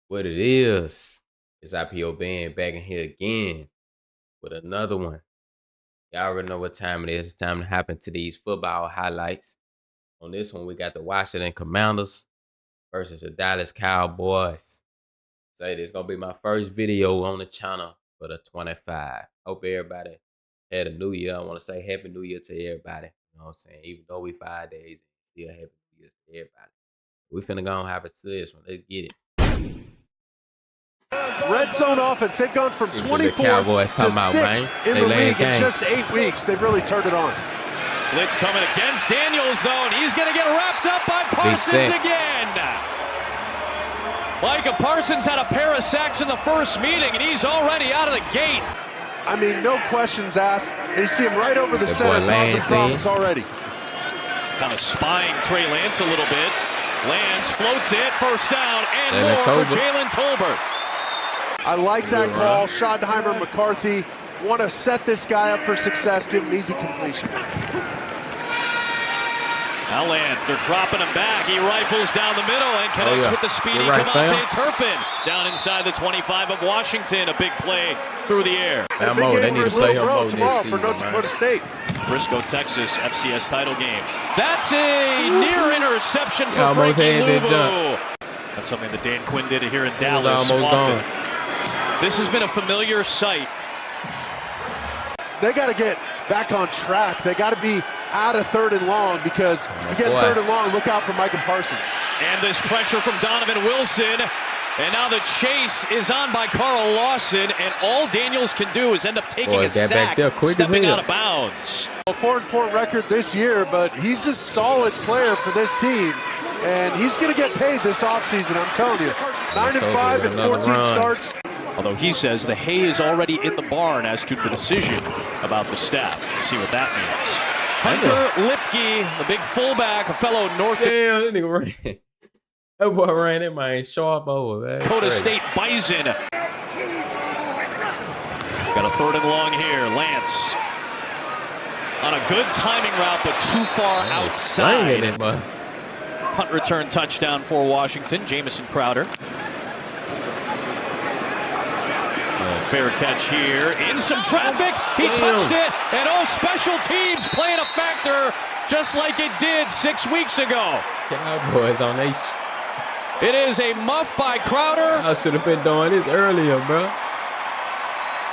What it is IPO Band back in here again with another one. Y'all already know what time it is. It's time to hop into these football highlights. On this one, we got the Washington Commanders versus the Dallas Cowboys. Say this is gonna be my first video on the channel for the 25. Hope everybody had a new year. I want to say Happy New Year to everybody. You know what I'm saying? Even though we 5 days, still Happy New Year to everybody. We finna go and hop into this one. Let's get it. Red zone offense, they've gone from 24th to 6th in the league in just 8 weeks. They've really turned it on. Blitz coming against Daniels, though, and he's going to get wrapped up by Parsons again. Micah Parsons had a pair of sacks in the first meeting, and he's already out of the gate. I mean, no questions asked. They see him right over the center, causing problems already. Kind of spying Trey Lance a little bit. Lance floats it, first down, and more for Jalen Tolbert. I like that call. Schottenheimer, McCarthy want to set this guy up for success, give him easy completion. Now Lance, they're dropping him back. He rifles down the middle and connects with the speedy Cavante Turpin. Down inside the 25 of Washington. A big play through the air. And a big game for his little bro tomorrow for North Dakota State. Briscoe, Texas, FCS title game. That's a near interception for Frankie Louvu. That's something that Dan Quinn did here in Dallas. This has been a familiar sight. They got to get back on track. They got to be out of 3rd and long, because you get 3rd and long, look out for Micah Parsons. And this pressure from Donovan Wilson. And now the chase is on by Carl Lawson, and all Daniels can do is end up taking a sack, stepping out of bounds. A 4-4 record this year, but he's a solid player for this team, and he's going to get paid this offseason, I'm telling you. 9-5 and 14 starts. Although he says the hay is already in the barn as to the decision about the staff. We'll see what that means. Hunter Lipke, the big fullback, a fellow North Damn, that nigga ran. That boy ran that man sharp over, man. Dakota State Bison. Got a 3rd and long here. Lance on a good timing route, but too far outside. Punt return touchdown for Washington. Jamison Crowder. Fair catch here. In some traffic. He touched it. And special teams playing a factor just like it did 6 weeks ago. Cowboys on they. It is a muff by Crowder. I should have been doing this earlier, bro.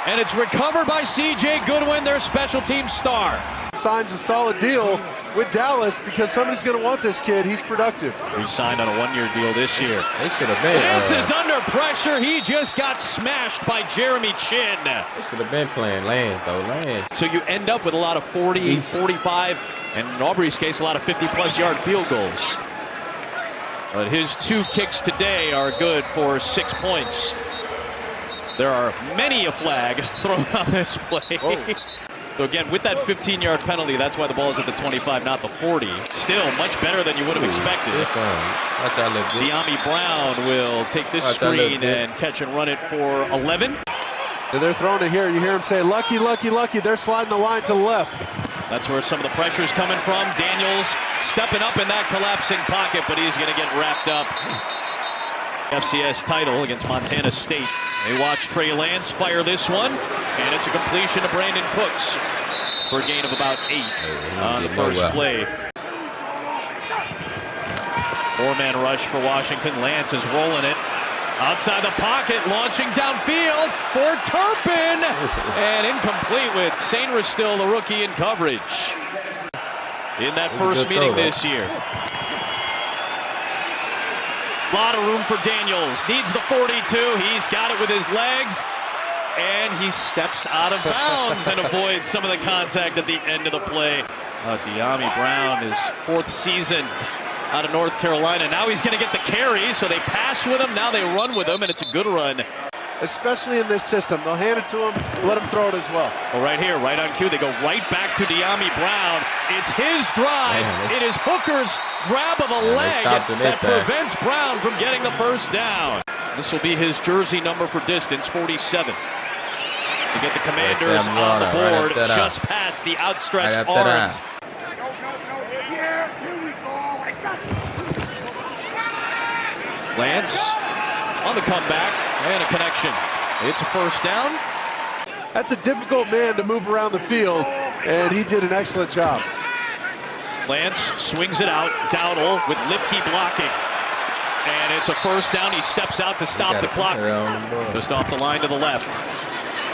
And it's recovered by C.J. Goodwin, their special team star. Signs a solid deal with Dallas because somebody's going to want this kid. He's productive. He signed on a 1-year deal this year. They should have been. Lance is under pressure. He just got smashed by Jeremy Chin. They should have been playing Lance, though. Lance. So you end up with a lot of 40, 45, and in Aubrey's case, a lot of 50-plus yard field goals. But his 2 kicks today are good for 6 points. There are many a flag thrown on this play. So again, with that 15-yard penalty, that's why the ball is at the 25, not the 40. Still, much better than you would have expected. De'Ami Brown will take this screen and catch and run it for 11. And they're throwing it here. You hear him say, lucky, lucky, lucky. They're sliding the line to the left. That's where some of the pressure's coming from. Daniels stepping up in that collapsing pocket, but he's going to get wrapped up. FCS title against Montana State. They watch Trey Lance fire this one, and it's a completion to Brandon Cooks for a gain of about 8 on the first play. 4-man rush for Washington. Lance is rolling it outside the pocket, launching downfield for Turpin, and incomplete with Sainristil, still the rookie in coverage in that first meeting this year. A lot of room for Daniels. Needs the 42. He's got it with his legs. And he steps out of bounds and avoids some of the contact at the end of the play. De'Ami Brown, his 4th season out of North Carolina. Now he's going to get the carry, so they pass with him. Now they run with him, and it's a good run. Especially in this system. They'll hand it to him, let him throw it as well. Well, right here, right on cue, they go right back to De'Ami Brown. It's his drive. It is Hooker's grab of a leg that prevents Brown from getting the first down. This will be his jersey number for distance, 47. To get the Commanders on the board, just past the outstretched arms. Lance on the comeback and a connection. It's a first down. That's a difficult man to move around the field, and he did an excellent job. Lance swings it out. Dowdle with Lipke blocking. And it's a first down. He steps out to stop the clock. Just off the line to the left.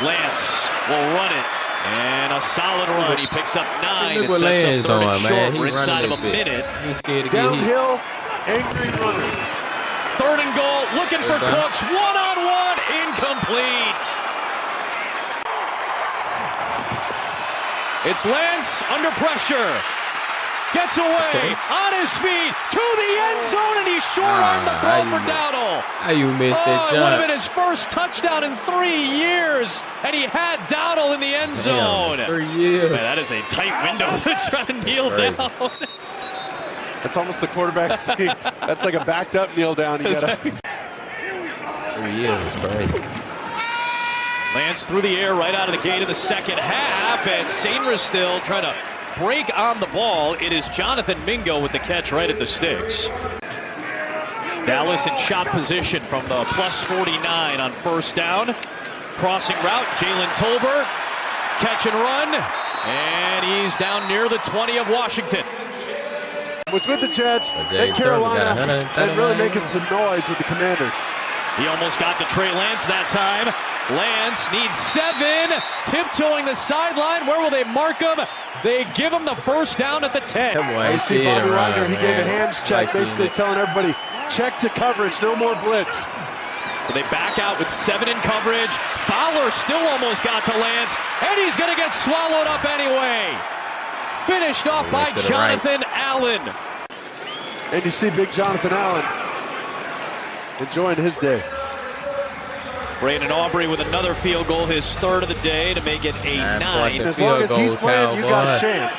Lance will run it. And a solid run. He picks up 9. It sets up third and short. We're inside of a minute. He's scared to get hit. Downhill, angry runner. Third and goal. Looking for Cooks. One-on-one. Incomplete. It's Lance under pressure. Gets away on his feet to the end zone, and he's short-armed the throw for Dowdle. How you missed that jump? It would have been his first touchdown in 3 years, and he had Dowdle in the end zone. 3 years. Man, that is a tight window to try to kneel down. That's almost the quarterback's thing. That's like a backed-up kneel down. You gotta... 3 years is crazy. Lance through the air right out of the gate of the second half, and Sainristil trying to break on the ball. It is Jonathan Mingo with the catch right at the sticks. Dallas in shot position from the plus 49 on first down. Crossing route, Jalen Tolbert. Catch and run, and he's down near the 20 of Washington. Was with the Jets in Carolina and really making some noise with the Commanders. He almost got to Trey Lance that time. Lance needs 7, tiptoeing the sideline. Where will they mark him? They give him the first down at the 10. I see Bobby Ryder. He gave a hands check, basically telling everybody, check to coverage, no more blitz. So they back out with 7 in coverage. Fowler still almost got to Lance, and he's going to get swallowed up anyway. Finished off by Jonathan Allen. And you see big Jonathan Allen enjoying his day. Brandon Aubrey with another field goal, his third of the day, to make it a 9. As long as he's playing, you got a chance.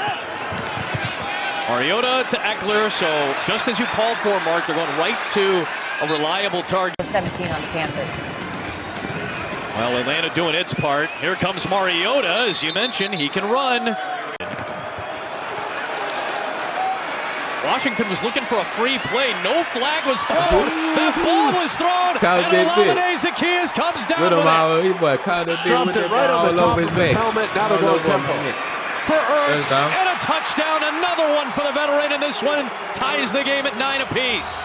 Mariota to Eckler, so just as you called for, Mark, they're going right to a reliable target. 17 on the Panthers. Well, Atlanta doing its part. Here comes Mariota. As you mentioned, he can run. Washington was looking for a free play. No flag was thrown. That ball was thrown. And Olamide Zaccheaus comes down with it. Dropped it right on the top of his helmet. Now they're going tempo. For Ertz, and a touchdown. Another one for the veteran, and this one ties the game at 9 apiece.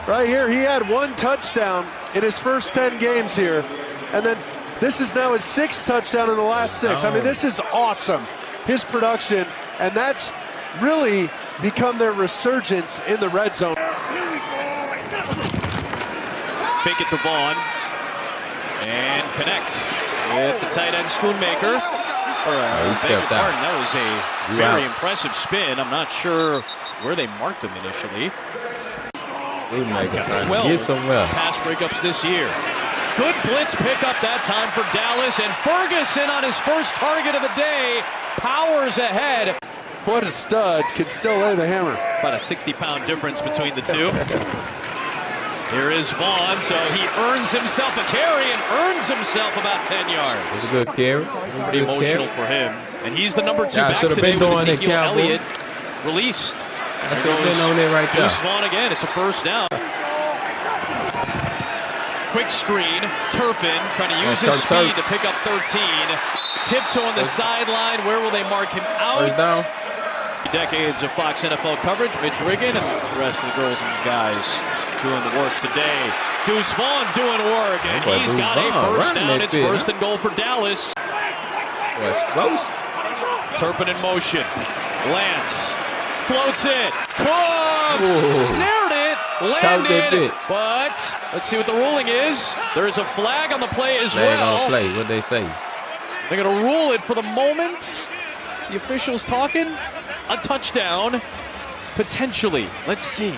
Right here, he had 1 touchdown in his first 10 games here. And then this is now his 6th touchdown in the last 6. I mean, this is awesome. His production, and that's really become their resurgence in the red zone. Fake it to Vaughn. And connect with the tight end Schoonmaker. He stepped out. That was a very impressive spin. I'm not sure where they marked him initially. Schoonmaker trying to get somewhere. Pass breakups this year. Good blitz pickup that time for Dallas. And Ferguson on his first target of the day. Powers ahead. What a stud, can still lay the hammer. About a 60-pound difference between the two. Here is Vaughn, so he earns himself a carry and earns himself about 10 yards. It was a good carry. Pretty emotional for him. And he's the number 2 back today with Ezekiel Elliott released. I should have been on it right there. Deuce Vaughn again, it's a first down. Quick screen, Turpin trying to use his speed to pick up 13. Tiptoe on the sideline, where will they mark him out? First down. Decades of Fox NFL coverage, Mitch Riggin and the rest of the girls and guys doing the work today. Deuce Vaughn doing work, and he's got a first down. It's first and goal for Dallas. That's close. Turpin in motion. Lance floats it. Cooks snared it, landed, but let's see what the ruling is. There is a flag on the play as well. Flag on play, what'd they say? They're going to rule it for the moment. The officials talking. A touchdown, potentially. Let's see.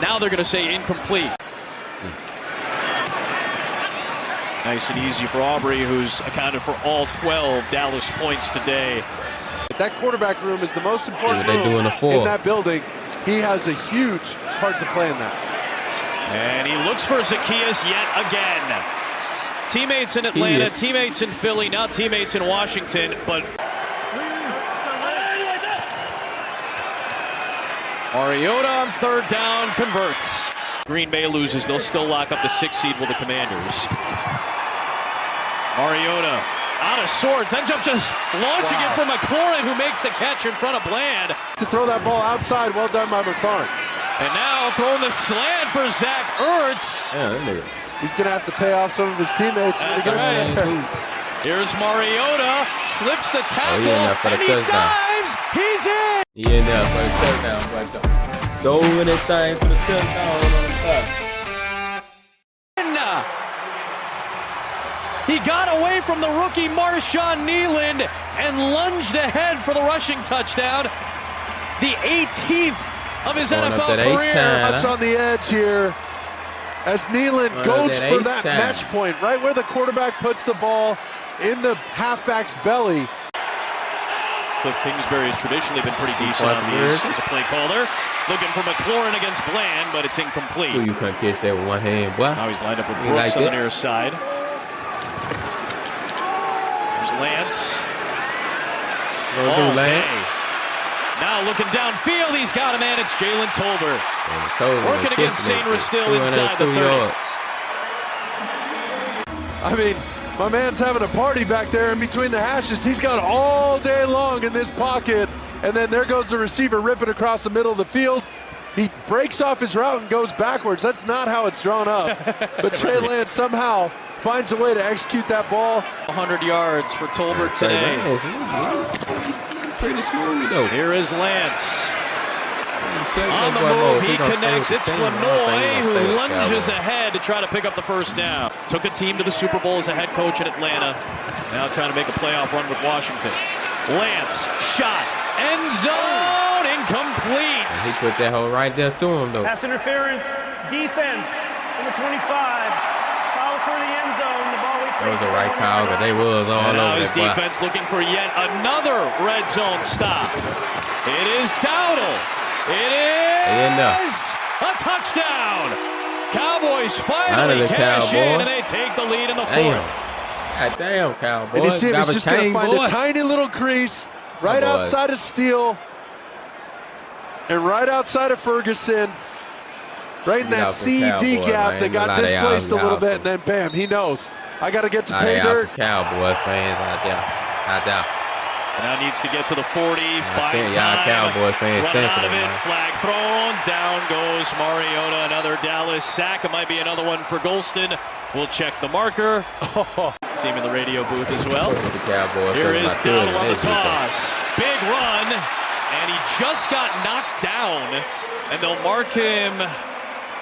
Now they're going to say incomplete. Nice and easy for Aubrey, who's accounted for all 12 Dallas points today. That quarterback room is the most important room in that building. He has a huge part to play in that. And he looks for Zaccheaus yet again. Teammates in Atlanta, teammates in Philly, now teammates in Washington, but Mariota on third down converts. Green Bay loses. They'll still lock up the 6th seed with the Commanders. Mariota out of sorts. Ends up just launching it for McLaurin, who makes the catch in front of Bland. To throw that ball outside. Well done by McLaurin. And now throwing the slant for Zach Ertz. Yeah, he's going to have to pay off some of his teammates. That's right. Here's Mariota. Slips the tackle. And he dives. He's in. He in there for the touchdown. But go over that thing for the touchdown on the top. He got away from the rookie Marshawn Kneeland and lunged ahead for the rushing touchdown. The 18th of his NFL career. That's on the edge here as Kneeland goes for that match point, right where the quarterback puts the ball in the halfback's belly. Cliff Kingsbury has traditionally been pretty decent on these as a play caller. Looking for McLaurin against Bland, but it's incomplete. You couldn't catch that with one hand, boy. Now he's lined up with Brooks on the near side. There's Lance. Lance. Now looking downfield, he's got a man. It's Jalen Tolbert. Working against St. Rastil inside the 30. I mean, my man's having a party back there in between the hashes. He's got all day long in this pocket. And then there goes the receiver ripping across the middle of the field. He breaks off his route and goes backwards. That's not how it's drawn up. But Trey Lance somehow finds a way to execute that ball. 100 yards for Tolbert today. Pretty smooth, though. Here is Lance. On the move, he connects. It's Flanoy who lunges ahead to try to pick up the first down. Took a team to the Super Bowl as a head coach in Atlanta. Now trying to make a playoff run with Washington. Lance, shot, end zone, incomplete. And he put that hole right there to him, though. Pass interference, defense, number 25. Foul for the end zone. The ball that was the right call, but they was all over that. His defense looking for yet another red zone stop. It is Dowdle. It is a touchdown. Cowboys finally cash in, and they take the lead in the fourth. God damn, Cowboys. And you see him just going to find a tiny little crease right outside of Steele and right outside of Ferguson. Right in that C-D gap that got displaced a little bit, and then bam, he knows. I got to get to pay dirt. Cowboy fans out there. And now needs to get to the 40. Y'all Cowboy fans sensitive, man. Flag thrown. Down goes Mariota. Another Dallas sack. It might be another one for Golston. We'll check the marker. See him in the radio booth as well. Here is Dowdle on the toss. Big run. And he just got knocked down. And they'll mark him,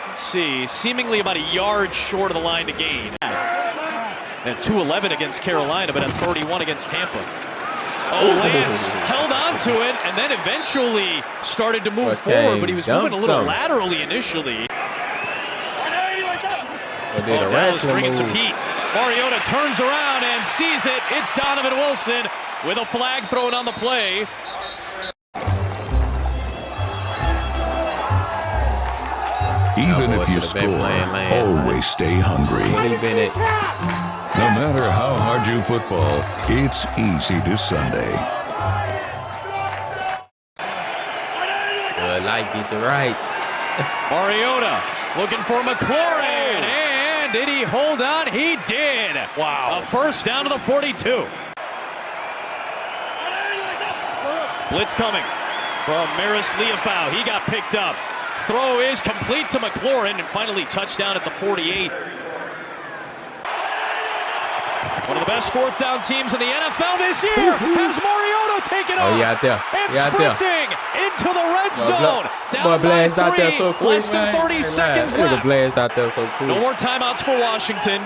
let's see, seemingly about a yard short of the line to gain. At 211 against Carolina, but at 31 against Tampa. Lance held on to it and then eventually started to move forward, but he was moving a little laterally initially. Dallas bringing some heat. Mariota turns around and sees it. It's Donovan Wilson with a flag thrown on the play. Even if you score, always stay hungry. No matter how hard you football, it's easy to Sunday. Like it's right. Mariota looking for McLaurin. And did he hold on? He did. Wow. A first down to the 42. Blitz coming from Maris Liufau. He got picked up. Throw is complete to McLaurin and finally touchdown at the 48. One of the best fourth down teams in the NFL this year has Mariota taken off. And sprinting into the red zone. Down by 3, less than 30 seconds left. No more timeouts for Washington.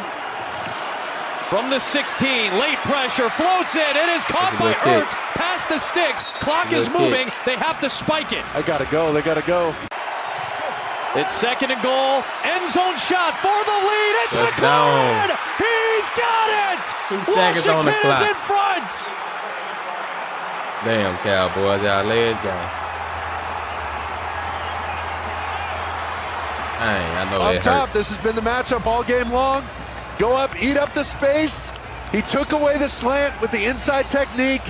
From the 16, late pressure, floats it. It is caught by Ertz. Past the sticks. Clock is moving. They have to spike it. They got to go. It's second and goal. End zone shot for the lead. It's McLaurin. He's got it. 2 seconds on the clock. Washington is in front. Damn, Cowboys, y'all lay it down. I know up top, this has been the matchup all game long. Go up, eat up the space. He took away the slant with the inside technique,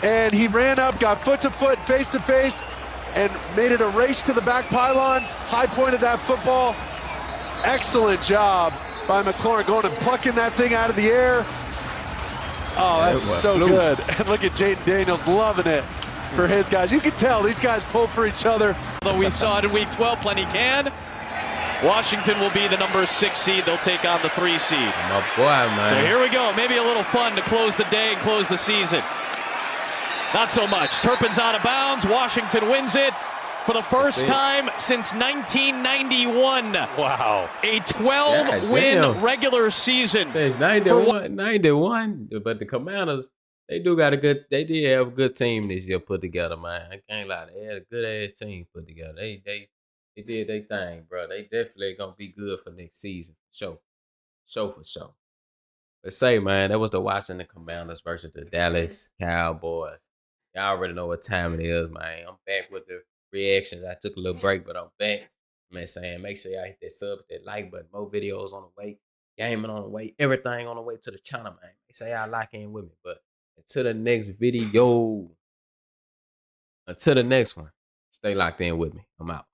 and he ran up, got foot to foot, face to face, and made it a race to the back pylon, high pointed that football, Excellent job by McLaurin going and plucking that thing out of the air. Oh, that's so good. And look at Jaden Daniels loving it for his guys. You can tell these guys pull for each other. Although we saw it in week 12, plenty can. Washington will be the number 6 seed. They'll take on the 3 seed. My boy, man. So here we go. Maybe a little fun to close the day and close the season. Not so much. Turpin's out of bounds. Washington wins it for the first time since 1991. Wow. A 12-win regular season. Since 91, but the Commanders, they did have a good team this year put together, man. I can't lie. They had a good ass team put together. They did their thing, bro. They definitely gonna be good for next season. Show for sure. But say, man, that was the Washington Commanders versus the Dallas Cowboys. Y'all already know what time it is, man. I'm back with the reactions. I took a little break, but I'm back. Man, saying make sure y'all hit that sub, that like button. More videos on the way, gaming on the way, everything on the way to the channel, man. Make sure y'all lock in with me. But until the next video, until the next one, stay locked in with me. I'm out.